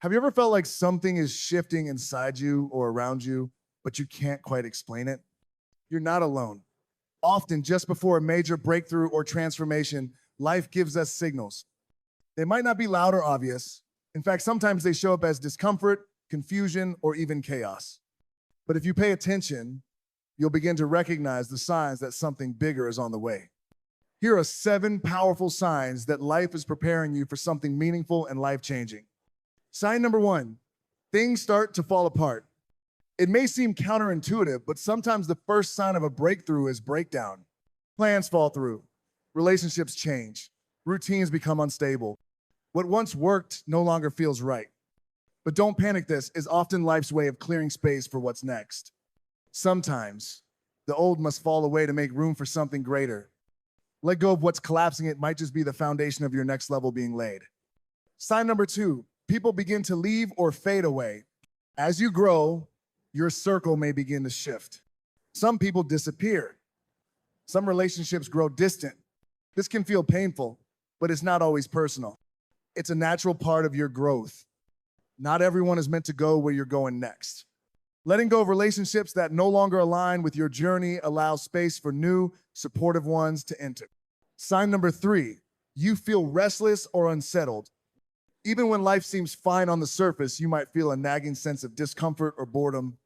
Have you ever felt like something is shifting inside you or around you, but you can't quite explain it? You're not alone. Often, just before a major breakthrough or transformation, life gives us signals. They might not be loud or obvious. In fact, sometimes they show up as discomfort, confusion, or even chaos. But if you pay attention, you'll begin to recognize the signs that something bigger is on the way. Here are 7 powerful signs that life is preparing you for something meaningful and life-changing. Sign number 1, things start to fall apart. It may seem counterintuitive, but sometimes the first sign of a breakthrough is breakdown. Plans fall through, relationships change, routines become unstable. What once worked no longer feels right. But don't panic, this is often life's way of clearing space for what's next. Sometimes the old must fall away to make room for something greater. Let go of what's collapsing, it might just be the foundation of your next level being laid. Sign number 2, people begin to leave or fade away. As you grow, your circle may begin to shift. Some people disappear. Some relationships grow distant. This can feel painful, but it's not always personal. It's a natural part of your growth. Not everyone is meant to go where you're going next. Letting go of relationships that no longer align with your journey allows space for new, supportive ones to enter. Sign number 3, you feel restless or unsettled. Even when life seems fine on the surface, you might feel a nagging sense of discomfort or boredom.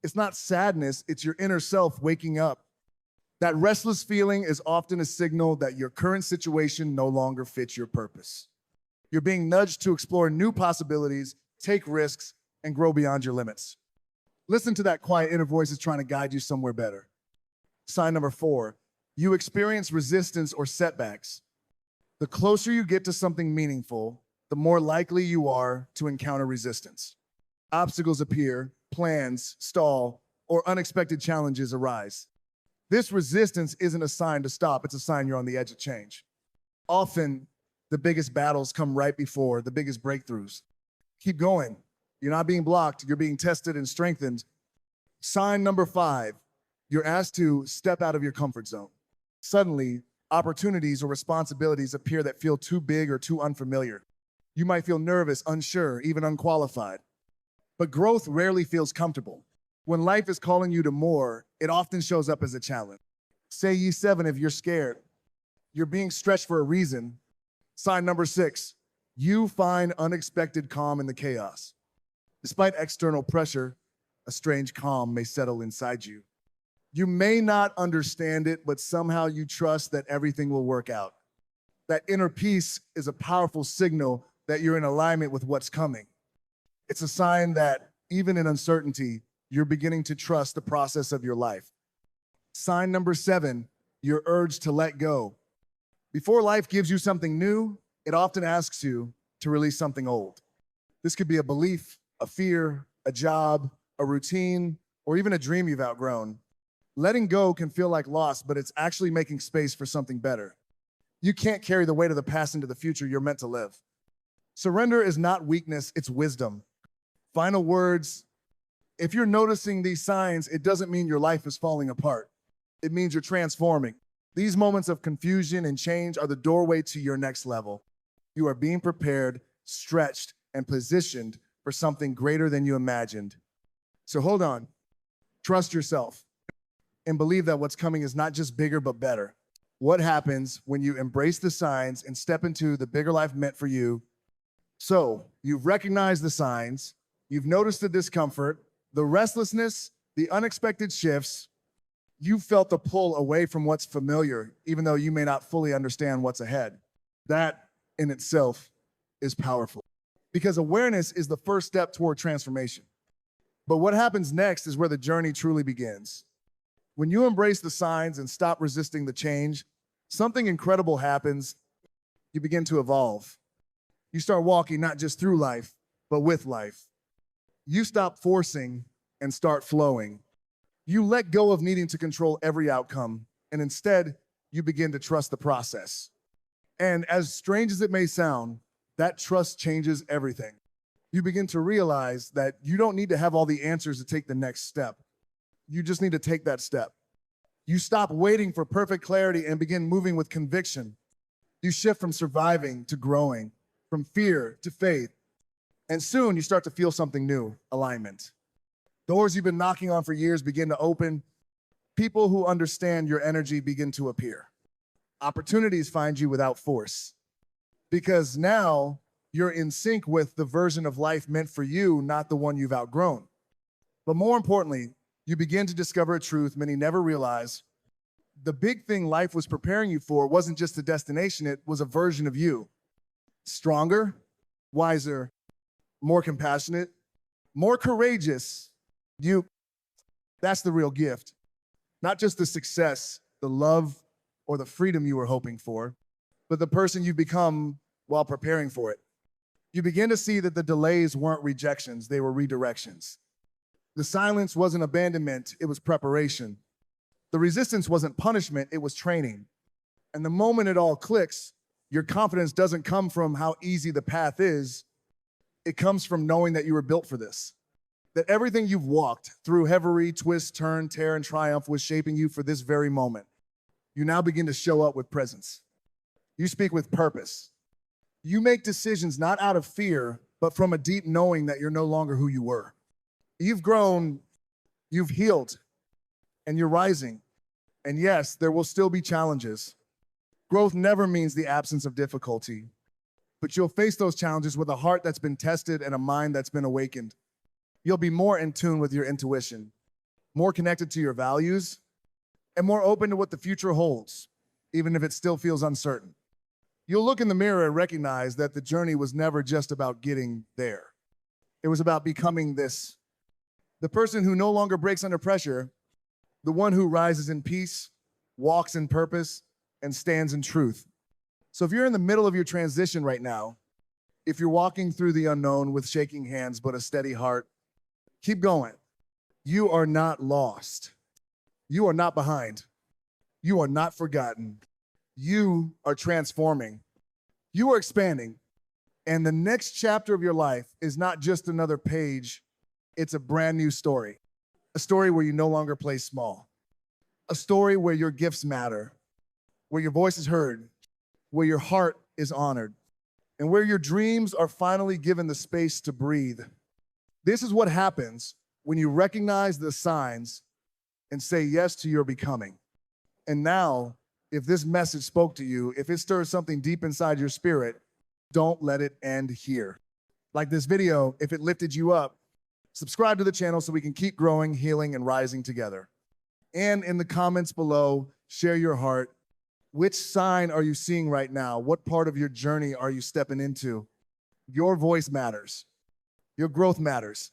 It's not sadness, it's your inner self waking up. That restless feeling is often a signal that your current situation no longer fits your purpose. You're being nudged to explore new possibilities, take risks, and grow beyond your limits. Listen to that quiet inner voice that's trying to guide you somewhere better. Sign number 4, you experience resistance or setbacks. The closer you get to something meaningful, the more likely you are to encounter resistance. Obstacles appear, plans stall, or unexpected challenges arise. This resistance isn't a sign to stop, it's a sign you're on the edge of change. Often, the biggest battles come right before the biggest breakthroughs. Keep going. You're not being blocked, you're being tested and strengthened. Sign number 5, you're asked to step out of your comfort zone. Suddenly, opportunities or responsibilities appear that feel too big or too unfamiliar. You might feel nervous, unsure, even unqualified. But growth rarely feels comfortable. When life is calling you to more, it often shows up as a challenge. Say ye 7 if you're scared. You're being stretched for a reason. Sign number 6, you find unexpected calm in the chaos. Despite external pressure, a strange calm may settle inside you. You may not understand it, but somehow you trust that everything will work out. That inner peace is a powerful signal that you're in alignment with what's coming. It's a sign that even in uncertainty, you're beginning to trust the process of your life. Sign number 7, your urge to let go. Before life gives you something new, it often asks you to release something old. This could be a belief, a fear, a job, a routine, or even a dream you've outgrown. Letting go can feel like loss, but it's actually making space for something better. You can't carry the weight of the past into the future you're meant to live. Surrender is not weakness, it's wisdom. Final words, if you're noticing these signs, it doesn't mean your life is falling apart. It means you're transforming. These moments of confusion and change are the doorway to your next level. You are being prepared, stretched, and positioned for something greater than you imagined. So hold on, trust yourself, and believe that what's coming is not just bigger, but better. What happens when you embrace the signs and step into the bigger life meant for you? So you've recognized the signs, you've noticed the discomfort, the restlessness, the unexpected shifts. You felt the pull away from what's familiar, even though you may not fully understand what's ahead. That in itself is powerful, because awareness is the first step toward transformation. But what happens next is where the journey truly begins. When you embrace the signs and stop resisting the change, something incredible happens. You begin to evolve. You start walking not just through life, but with life. You stop forcing and start flowing. You let go of needing to control every outcome, and instead, you begin to trust the process. And as strange as it may sound, that trust changes everything. You begin to realize that you don't need to have all the answers to take the next step. You just need to take that step. You stop waiting for perfect clarity and begin moving with conviction. You shift from surviving to growing, from fear to faith. And soon you start to feel something new, alignment. Doors you've been knocking on for years begin to open. People who understand your energy begin to appear. Opportunities find you without force. Because now you're in sync with the version of life meant for you, not the one you've outgrown. But more importantly, you begin to discover a truth many never realize. The big thing life was preparing you for wasn't just a destination, it was a version of you. Stronger, wiser, more compassionate, more courageous. That's the real gift. Not just the success, the love, or the freedom you were hoping for, but the person you've become while preparing for it. You begin to see that the delays weren't rejections, they were redirections. The silence wasn't abandonment, it was preparation. The resistance wasn't punishment, it was training. And the moment it all clicks, your confidence doesn't come from how easy the path is, it comes from knowing that you were built for this. That everything you've walked through, every twist, turn, tear, and triumph was shaping you for this very moment. You now begin to show up with presence. You speak with purpose. You make decisions not out of fear, but from a deep knowing that you're no longer who you were. You've grown, you've healed, and you're rising. And yes, there will still be challenges. Growth never means the absence of difficulty, but you'll face those challenges with a heart that's been tested and a mind that's been awakened. You'll be more in tune with your intuition, more connected to your values, and more open to what the future holds, even if it still feels uncertain. You'll look in the mirror and recognize that the journey was never just about getting there. It was about becoming this. The person who no longer breaks under pressure, the one who rises in peace, walks in purpose, and stands in truth. So if you're in the middle of your transition right now, if you're walking through the unknown with shaking hands but a steady heart, keep going. You are not lost. You are not behind. You are not forgotten. You are transforming. You are expanding. And the next chapter of your life is not just another page, it's a brand new story. A story where you no longer play small. A story where your gifts matter, where your voice is heard, where your heart is honored, and where your dreams are finally given the space to breathe. This is what happens when you recognize the signs and say yes to your becoming. And now, if this message spoke to you, if it stirs something deep inside your spirit, don't let it end here. Like this video, if it lifted you up, subscribe to the channel so we can keep growing, healing, and rising together. And in the comments below, share your heart. Which sign are you seeing right now? What part of your journey are you stepping into? Your voice matters. Your growth matters.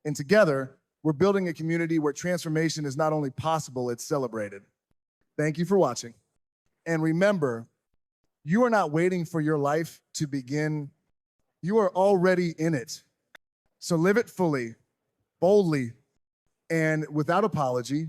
And together, we're building a community where transformation is not only possible, it's celebrated. Thank you for watching. And remember, you are not waiting for your life to begin. You are already in it. So live it fully, boldly, and without apology,